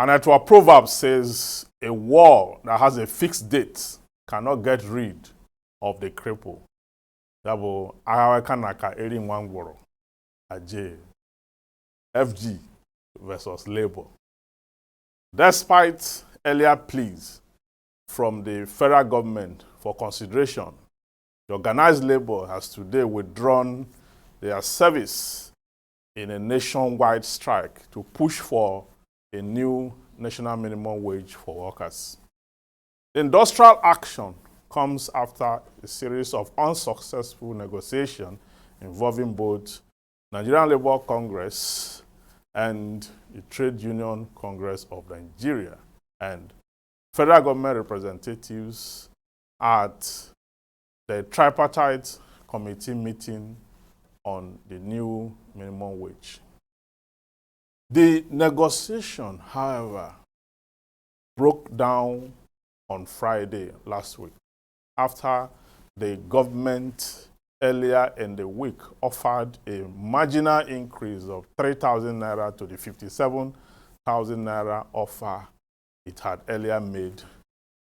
And our proverb says, a war that has a fixed date cannot get rid of the cripple. Dabo Kanaka Eri Nwangworo Aje FG versus Labour. Despite earlier pleas from the federal government for consideration, the organized labor has today withdrawn their service in a nationwide strike to push for a new national minimum wage for workers. Industrial action comes after a series of unsuccessful negotiations involving both Nigerian Labour Congress and the Trade Union Congress of Nigeria and federal government representatives at the tripartite committee meeting on the new minimum wage. The negotiation, however, broke down on Friday last week after the government earlier in the week offered a marginal increase of 3,000 naira to the 57,000 naira offer it had earlier made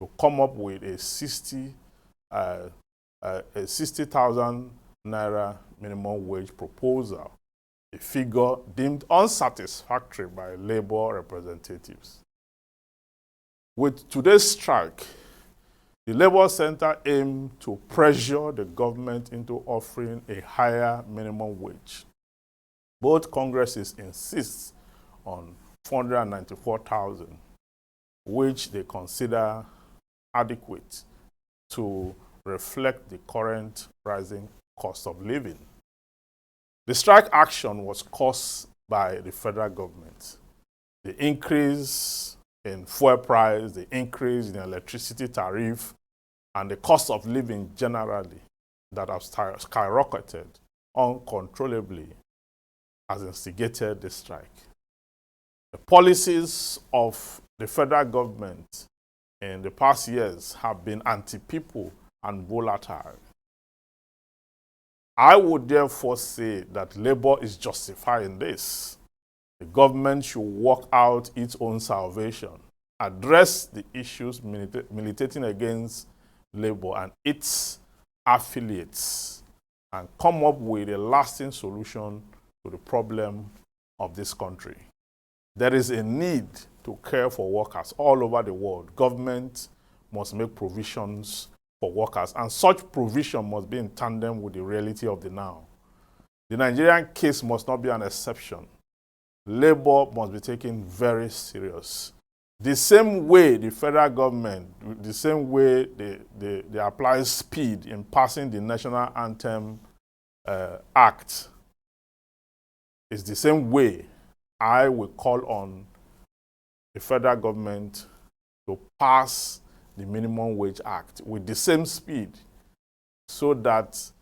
to come up with a 60,000 naira minimum wage proposal, a figure deemed unsatisfactory by labor representatives. With today's strike, the Labour Center aimed to pressure the government into offering a higher minimum wage. Both Congresses insist on 494,000, which they consider adequate to reflect the current rising cost of living. The strike action was caused by the federal government. The increase in fuel price, the increase in electricity tariff, and the cost of living generally that have skyrocketed uncontrollably has instigated the strike. The policies of the federal government in the past years have been anti-people and volatile. I would therefore say that labor is justifying this. The government should work out its own salvation, address the issues militating against labor and its affiliates, and come up with a lasting solution to the problem of this country. There is a need to care for workers all over the world. Government must make provisions for workers, and such provision must be in tandem with the reality of the now. The Nigerian case must not be an exception. Labor must be taken very serious. The same way the federal government, the same way they apply speed in passing the National Anthem Act, is the same way I will call on the federal government to pass the Minimum Wage Act with the same speed so that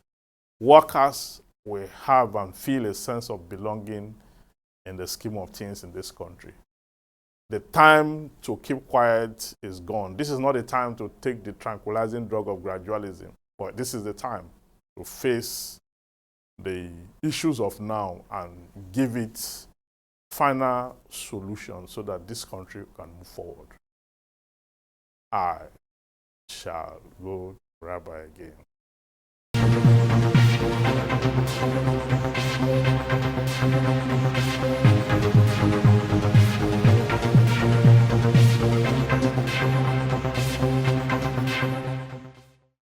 workers will have and feel a sense of belonging in the scheme of things in this country. The time to keep quiet is gone. This is not a time to take the tranquilizing drug of gradualism, but this is the time to face the issues of now and give it final solution so that this country can move forward. I shall go to Rabbi again.